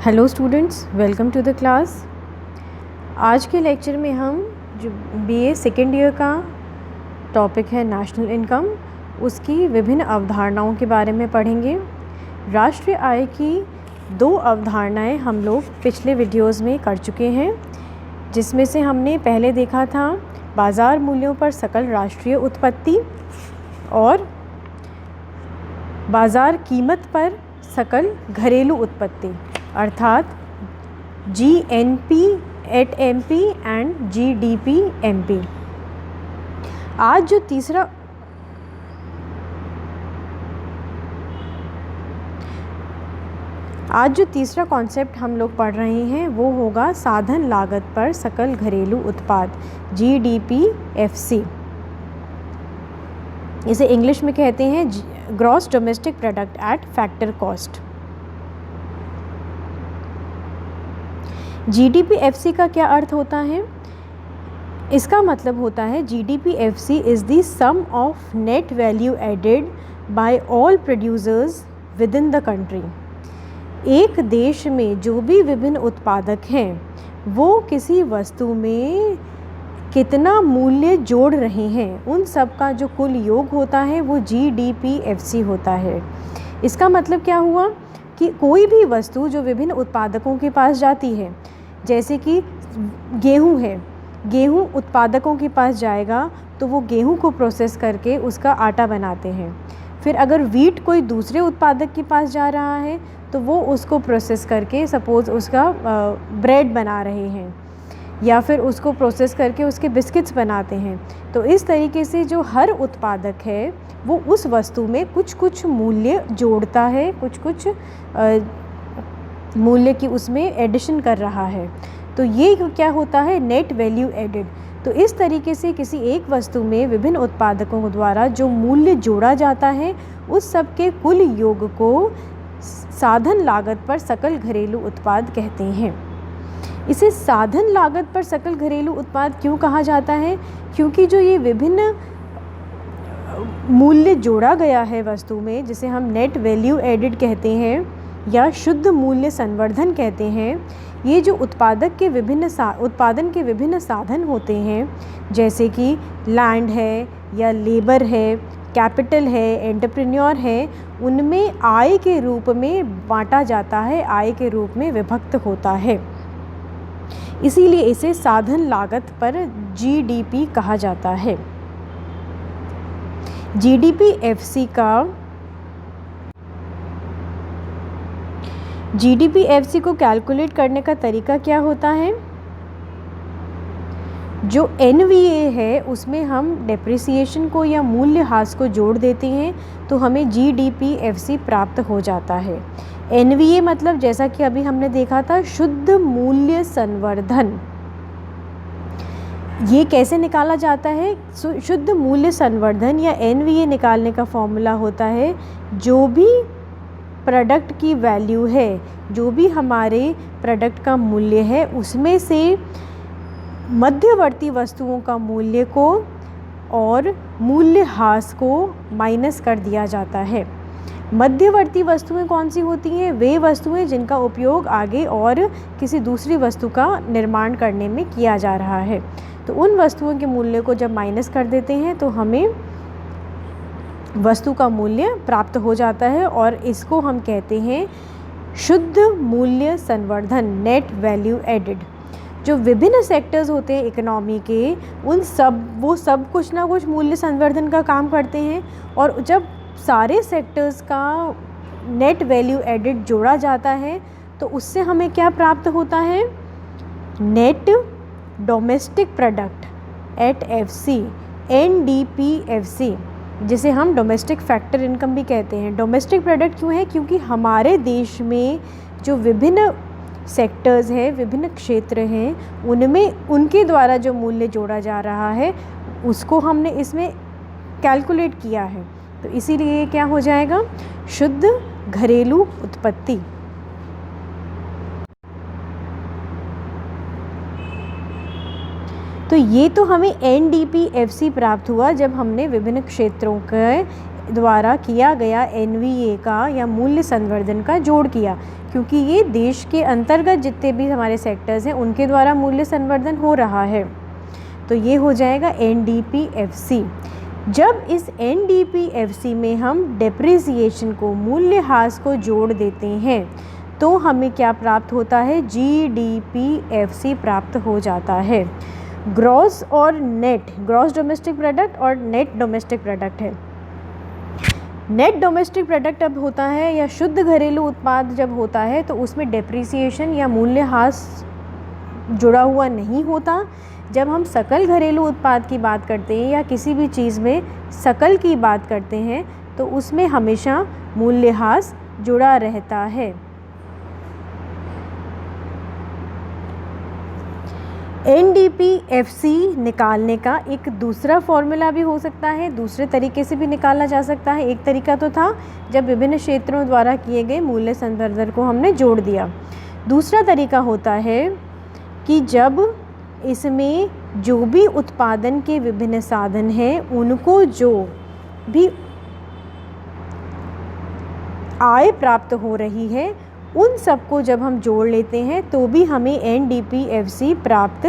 Hello students, welcome to the class. आज के lecture में हम जो बीए सेकेंड ईयर का टॉपिक है नेशनल इनकम, उसकी विभिन्न अवधारणाओं के बारे में पढ़ेंगे। राष्ट्रीय आय की दो अवधारणाएं हम लोग पिछले वीडियोस में कर चुके हैं, जिसमें से हमने पहले देखा था बाज़ार मूल्यों पर सकल राष्ट्रीय उत्पत्ति और बाज़ार कीमत पर सकल घरेलू उत्पत्ति, अर्थात GNP at MP and GDP MP। आज जो तीसरा कॉन्सेप्ट हम लोग पढ़ रहे हैं वो होगा साधन लागत पर सकल घरेलू उत्पाद, GDP FC। इसे इंग्लिश में कहते हैं gross domestic product at factor cost. GDP FC का क्या अर्थ होता है? इसका मतलब होता है GDP FC is the sum of net value added by all producers within the country. एक देश में जो भी विभिन्न उत्पादक हैं वो किसी वस्तु में कितना मूल्य जोड़ रहे हैं, उन सब का जो कुल योग होता है वो GDP FC होता है। इसका मतलब क्या हुआ कि कोई भी वस्तु जो विभिन्न उत्पादकों के पास जाती है, जैसे कि गेहूँ है, गेहूँ उत्पादकों के पास जाएगा तो वो गेहूँ को प्रोसेस करके उसका आटा बनाते हैं। फिर अगर वीट कोई दूसरे उत्पादक के पास जा रहा है तो वो उसको प्रोसेस करके सपोज़ उसका ब्रेड बना रहे हैं, या फिर उसको प्रोसेस करके उसके बिस्किट्स बनाते हैं। तो इस तरीके से जो हर उत्पादक है वो उस वस्तु में कुछ कुछ मूल्य जोड़ता है, कुछ कुछ मूल्य की उसमें एडिशन कर रहा है। तो ये क्या होता है? Net value added. तो इस तरीके से किसी एक वस्तु में विभिन्न उत्पादकों द्वारा जो मूल्य जोड़ा जाता है उस सब के कुल योग को साधन लागत पर सकल घरेलू उत्पाद कहते हैं। इसे साधन लागत पर सकल घरेलू उत्पाद क्यों कहा जाता है? क्योंकि जो ये विभिन्न मूल्य जोड़ा गया है वस्तु में, जिसे हम नेट वैल्यू एडेड कहते हैं या शुद्ध मूल्य संवर्धन कहते हैं, ये जो उत्पादन के विभिन्न साधन होते हैं, जैसे कि लैंड है या लेबर है, कैपिटल है, एंटरप्रेन्योर है, उनमें आय के रूप में बांटा जाता है, आय के रूप में विभक्त होता है। इसीलिए इसे साधन लागत पर GDP कहा जाता है। GDP FC को कैलकुलेट करने का तरीका क्या होता है? जो NVA है उसमें हम डेप्रिसिएशन को या मूल्यह्रास को जोड़ देते हैं तो हमें GDP FC प्राप्त हो जाता है। NVA मतलब जैसा कि अभी हमने देखा था शुद्ध मूल्य संवर्धन। ये कैसे निकाला जाता है? शुद्ध मूल्य संवर्धन या NVA निकालने का फॉर्मूला होता है जो भी प्रोडक्ट की वैल्यू है, जो भी हमारे प्रोडक्ट का मूल्य है, उसमें से मध्यवर्ती वस्तुओं का मूल्य को और मूल्यह्रास को माइनस कर दिया जाता है। मध्यवर्ती वस्तुएं कौन सी होती हैं? वे वस्तुएं जिनका उपयोग आगे और किसी दूसरी वस्तु का निर्माण करने में किया जा रहा है। तो उन वस्तुओं के मूल्य को जब माइनस कर देते हैं तो हमें वस्तु का मूल्य प्राप्त हो जाता है और इसको हम कहते हैं शुद्ध मूल्य संवर्धन, नेट वैल्यू एडेड। जो विभिन्न सेक्टर्स होते हैं इकोनॉमी के, वो सब कुछ ना कुछ मूल्य संवर्धन का काम करते हैं, और जब सारे सेक्टर्स का नेट वैल्यू एडेड जोड़ा जाता है तो उससे हमें क्या प्राप्त होता है? Net domestic product at FC, NDP FC, जिसे हम डोमेस्टिक फैक्टर इनकम भी कहते हैं। डोमेस्टिक प्रोडक्ट क्यों है? क्योंकि हमारे देश में जो विभिन्न सेक्टर्स हैं, विभिन्न क्षेत्र हैं, उनमें उनके द्वारा जो मूल्य जोड़ा जा रहा है उसको हमने इसमें कैलकुलेट किया है। तो इसीलिए क्या हो जाएगा? शुद्ध घरेलू उत्पत्ति। तो ये तो हमें NDP FC प्राप्त हुआ जब हमने विभिन्न क्षेत्रों के द्वारा किया गया NVA का या मूल्य संवर्धन का जोड़ किया, क्योंकि ये देश के अंतर्गत जितने भी हमारे सेक्टर्स हैं उनके द्वारा मूल्य संवर्धन हो रहा है। तो ये हो जाएगा NDPFC। जब इस NDPFC में हम डेप्रिसिएशन को, मूल्यह्रास को जोड़ देते हैं तो हमें क्या प्राप्त होता है? GDPFC प्राप्त हो जाता है। ग्रॉस और नेट, ग्रॉस डोमेस्टिक प्रोडक्ट और नेट डोमेस्टिक प्रोडक्ट है। नेट डोमेस्टिक प्रोडक्ट अब होता है या शुद्ध घरेलू उत्पाद जब होता है तो उसमें डेप्रिसिएशन या मूल्यह्रास जुड़ा हुआ नहीं होता। जब हम सकल घरेलू उत्पाद की बात करते हैं या किसी भी चीज़ में सकल की बात करते हैं तो उसमें हमेशा मूल्यह्रास जुड़ा रहता है। NDPFC निकालने का एक दूसरा फॉर्मूला भी हो सकता है, दूसरे तरीके से भी निकाला जा सकता है। एक तरीका तो था जब विभिन्न क्षेत्रों द्वारा किए गए मूल्य संवर्धन को हमने जोड़ दिया। दूसरा तरीका होता है कि जब इसमें जो भी उत्पादन के विभिन्न साधन हैं उनको जो भी आय प्राप्त हो रही है उन सबको जब हम जोड़ लेते हैं तो भी हमें NDPFC प्राप्त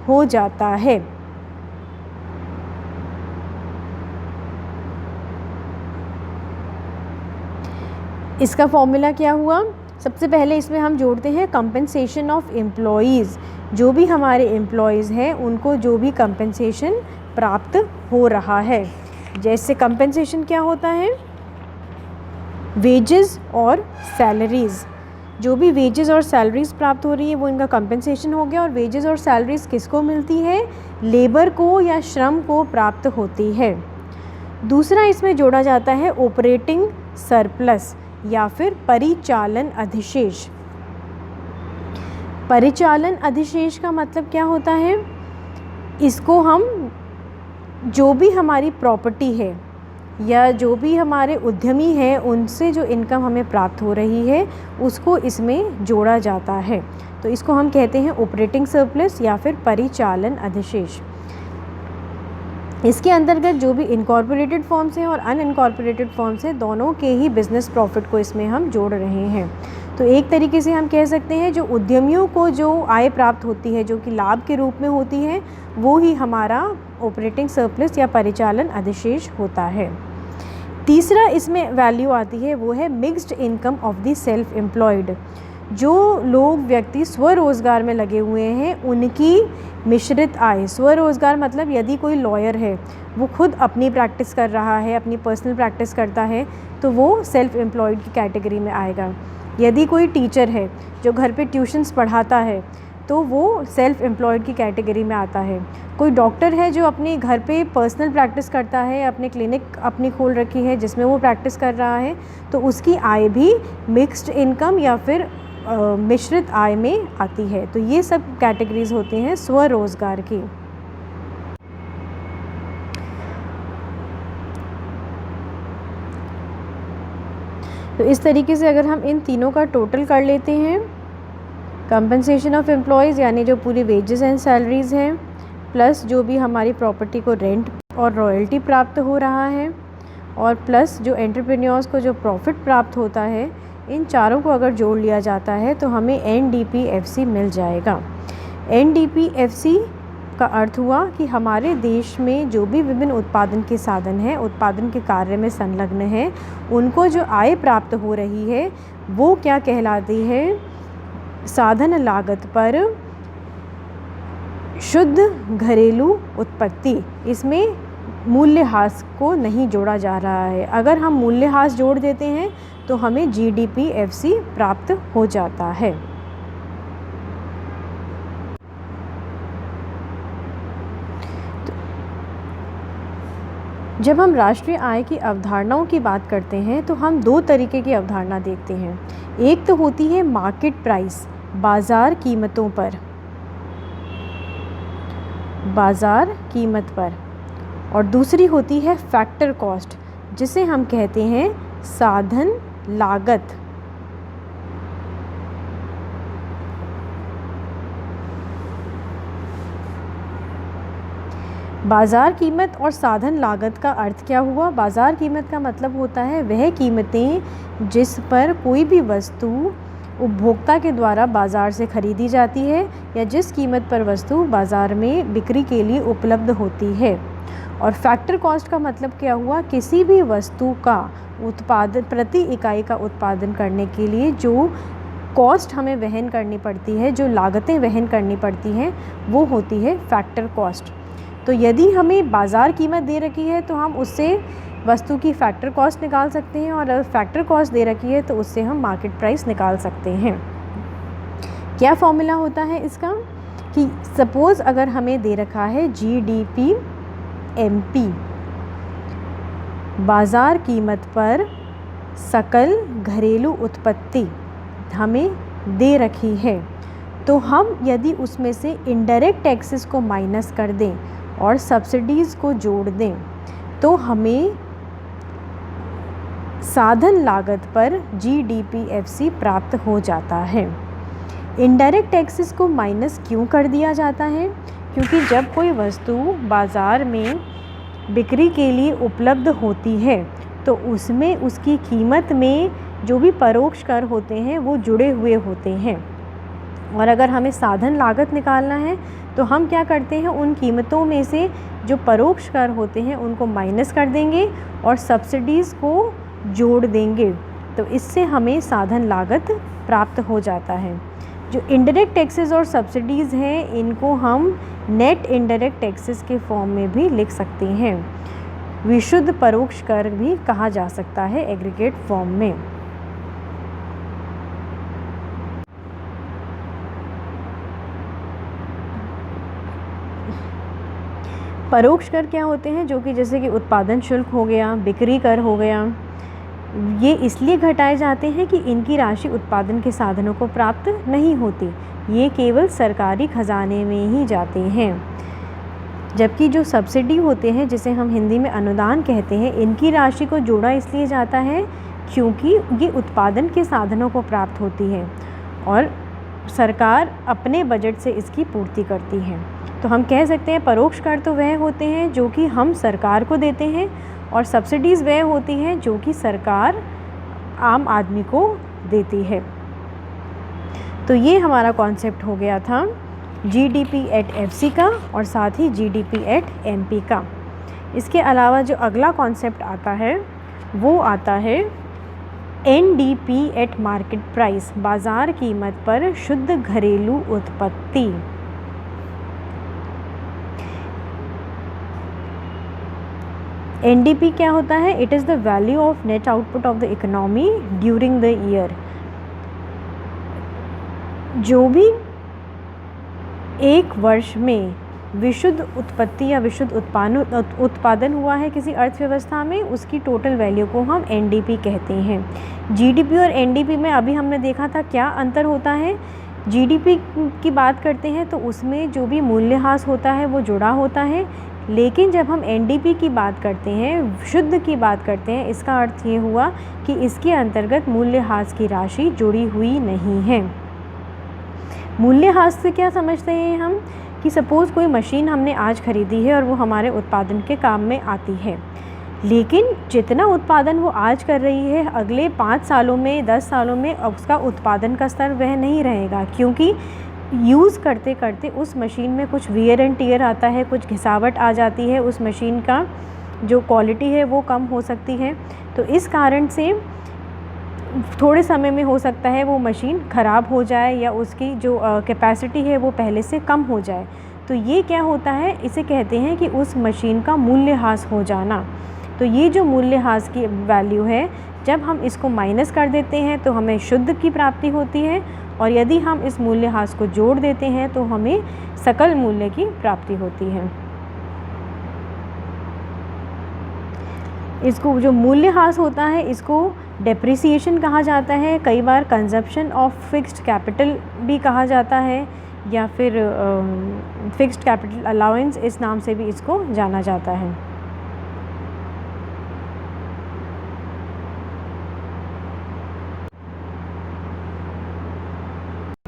हो जाता है। इसका फॉर्मूला क्या हुआ? सबसे पहले इसमें हम जोड़ते हैं कंपनसेशन ऑफ एम्प्लॉयज़। जो भी हमारे एम्प्लॉयज़ हैं उनको जो भी कंपनसेशन प्राप्त हो रहा है। जैसे कंपनसेशन क्या होता है? वेजेस और सैलरीज़। जो भी वेजेस और सैलरीज़ प्राप्त हो रही है वो इनका कंपनसेशन हो गया। और वेजेस और सैलरीज़ किसको मिलती है? लेबर को या श्रम को प्राप्त होती है। दूसरा इसमें जोड़ा जाता है ऑपरेटिंग सरप्लस या फिर परिचालन अधिशेष। परिचालन अधिशेष का मतलब क्या होता है? इसको हम जो भी हमारी प्रॉपर्टी है या जो भी हमारे उद्यमी हैं उनसे जो इनकम हमें प्राप्त हो रही है उसको इसमें जोड़ा जाता है। तो इसको हम कहते हैं ऑपरेटिंग सरप्लस या फिर परिचालन अधिशेष। इसके अंतर्गत जो भी इनकॉर्पोरेटेड फॉर्म्स हैं और अनइनकॉर्पोरेटेड फॉर्म्स हैं दोनों के ही बिजनेस प्रॉफिट को इसमें हम जोड़ रहे हैं। तो एक तरीके से हम कह सकते हैं जो उद्यमियों को जो आय प्राप्त होती है जो कि लाभ के रूप में होती है वो ही हमारा ऑपरेटिंग सरप्लस या परिचालन अधिशेष होता है। तीसरा इसमें वैल्यू आती है वो है mixed income of the self employed. जो लोग व्यक्ति स्वरोज़गार में लगे हुए हैं उनकी मिश्रित आय। स्वरोज़गार मतलब यदि कोई लॉयर है वो खुद अपनी प्रैक्टिस कर रहा है, अपनी पर्सनल प्रैक्टिस करता है तो वो सेल्फ एम्प्लॉयड की कैटेगरी में आएगा। यदि कोई टीचर है जो घर पे ट्यूशन्स पढ़ाता है तो वो सेल्फ एम्प्लॉयड की कैटेगरी में आता है। कोई डॉक्टर है जो अपने घर पे पर्सनल प्रैक्टिस करता है, अपने क्लिनिक अपनी खोल रखी है जिसमें वो प्रैक्टिस कर रहा है तो उसकी आय भी मिक्स्ड इनकम या फिर मिश्रित आय में आती है। तो ये सब कैटेगरीज होती हैं स्वरोज़गार की। तो इस तरीके से अगर हम इन तीनों का टोटल कर लेते हैं, कंपनसेशन ऑफ एम्प्लॉयज़ यानी जो पूरी वेजेस एंड सैलरीज़ हैं प्लस जो भी हमारी प्रॉपर्टी को रेंट और रॉयल्टी प्राप्त हो रहा है और प्लस जो एंटरप्रेन्योर्स को जो प्रॉफिट प्राप्त होता है, इन चारों को अगर जोड़ लिया जाता है तो हमें NDPFC मिल जाएगा। NDPFC का अर्थ हुआ कि हमारे देश में जो भी विभिन्न उत्पादन के साधन हैं, उत्पादन के कार्य में संलग्न हैं, उनको जो आय प्राप्त हो रही है वो क्या कहलाती है? साधन लागत पर शुद्ध घरेलू उत्पत्ति। इसमें मूल्यह्रास को नहीं जोड़ा जा रहा है। अगर हम मूल्यह्रास जोड़ देते हैं तो हमें GDPFC प्राप्त हो जाता है। जब हम राष्ट्रीय आय की अवधारणाओं की बात करते हैं तो हम दो तरीके की अवधारणा देखते हैं। एक तो होती है मार्केट प्राइस, बाज़ार कीमतों पर, बाज़ार कीमत पर, और दूसरी होती है फैक्टर कॉस्ट जिसे हम कहते हैं साधन लागत। बाज़ार कीमत और साधन लागत का अर्थ क्या हुआ? बाज़ार कीमत का मतलब होता है वह कीमतें जिस पर कोई भी वस्तु उपभोक्ता के द्वारा बाज़ार से खरीदी जाती है या जिस कीमत पर वस्तु बाज़ार में बिक्री के लिए उपलब्ध होती है। और फैक्टर कॉस्ट का मतलब क्या हुआ? किसी भी वस्तु का उत्पादन, प्रति इकाई का उत्पादन करने के लिए जो कॉस्ट हमें वहन करनी पड़ती है, जो लागतें वहन करनी पड़ती हैं, वो होती है फैक्टर कॉस्ट। तो यदि हमें बाज़ार कीमत दे रखी है तो हम उससे वस्तु की फैक्टर कॉस्ट निकाल सकते हैं, और अगर फैक्टर कॉस्ट दे रखी है तो उससे हम मार्केट प्राइस निकाल सकते हैं। क्या फॉर्मूला होता है इसका? कि सपोज़ अगर हमें दे रखा है GDP MP, बाज़ार कीमत पर सकल घरेलू उत्पत्ति हमें दे रखी है, तो हम यदि उसमें से इनडायरेक्ट टैक्सेस को माइनस कर दें और सब्सिडीज़ को जोड़ दें तो हमें साधन लागत पर GDP-FC प्राप्त हो जाता है। इनडायरेक्ट टैक्सेस को माइनस क्यों कर दिया जाता है? क्योंकि जब कोई वस्तु बाज़ार में बिक्री के लिए उपलब्ध होती है तो उसमें उसकी कीमत में जो भी परोक्ष कर होते हैं वो जुड़े हुए होते हैं, और अगर हमें साधन लागत निकालना है तो हम क्या करते हैं, उन कीमतों में से जो परोक्ष कर होते हैं उनको माइनस कर देंगे और सब्सिडीज़ को जोड़ देंगे, तो इससे हमें साधन लागत प्राप्त हो जाता है। जो इनडायरेक्ट टैक्सेस और सब्सिडीज़ हैं इनको हम नेट इनडायरेक्ट टैक्सेस के फॉर्म में भी लिख सकते हैं। विशुद्ध परोक्ष कर भी कहा जा सकता है एग्रीगेट फॉर्म में। परोक्ष कर क्या होते हैं? जो कि जैसे कि उत्पादन शुल्क हो गया, बिक्री कर हो गया, ये इसलिए घटाए जाते हैं कि इनकी राशि उत्पादन के साधनों को प्राप्त नहीं होती, ये केवल सरकारी खजाने में ही जाते हैं। जबकि जो सब्सिडी होते हैं, जिसे हम हिंदी में अनुदान कहते हैं, इनकी राशि को जोड़ा इसलिए जाता है क्योंकि ये उत्पादन के साधनों को प्राप्त होती है और सरकार अपने बजट से इसकी पूर्ति करती है। तो हम कह सकते हैं परोक्ष कर तो वह होते हैं जो कि हम सरकार को देते हैं, और सब्सिडीज़ वह होती हैं जो कि सरकार आम आदमी को देती है। तो ये हमारा कॉन्सेप्ट हो गया था GDP@FC का और साथ ही GDP@MP का। इसके अलावा जो अगला कॉन्सेप्ट आता है वो आता है NDP@मार्केट प्राइस, बाज़ार कीमत पर शुद्ध घरेलू उत्पत्ति। NDP क्या होता है? It is the value of net output of the economy during the year. जो भी एक वर्ष में विशुद्ध उत्पत्ति या विशुद्ध उत्पादन हुआ है किसी अर्थव्यवस्था में, उसकी टोटल वैल्यू को हम NDP कहते हैं। GDP और NDP में अभी हमने देखा था क्या अंतर होता है। GDP की बात करते हैं तो उसमें जो भी मूल्यह्रास होता है वो जुड़ा होता है, लेकिन जब हम NDP की बात करते हैं, शुद्ध की बात करते हैं, इसका अर्थ ये हुआ कि इसके अंतर्गत मूल्यह्रास की राशि जुड़ी हुई नहीं है। मूल्यह्रास से क्या समझते हैं हम? कि सपोज़ कोई मशीन हमने आज ख़रीदी है और वो हमारे उत्पादन के काम में आती है, लेकिन जितना उत्पादन वो आज कर रही है अगले 5 सालों में, 10 सालों में उसका उत्पादन का स्तर वह नहीं रहेगा, क्योंकि यूज़ करते करते उस मशीन में कुछ वियर एंड टियर आता है, कुछ घिसावट आ जाती है, उस मशीन का जो क्वालिटी है वो कम हो सकती है। तो इस कारण से थोड़े समय में हो सकता है वो मशीन ख़राब हो जाए या उसकी जो कैपेसिटी है वो पहले से कम हो जाए। तो ये क्या होता है, इसे कहते हैं कि उस मशीन का मूल्यह्रास हो जाना। तो ये जो मूल्यह्रास की वैल्यू है, जब हम इसको माइनस कर देते हैं तो हमें शुद्ध की प्राप्ति होती है, और यदि हम इस मूल्यह्रास को जोड़ देते हैं तो हमें सकल मूल्य की प्राप्ति होती है। इसको जो मूल्यह्रास होता है इसको डेप्रिसिएशन कहा जाता है, कई बार कंजप्शन ऑफ फिक्स्ड कैपिटल भी कहा जाता है, या फिर फिक्स्ड कैपिटल अलाउंस इस नाम से भी इसको जाना जाता है।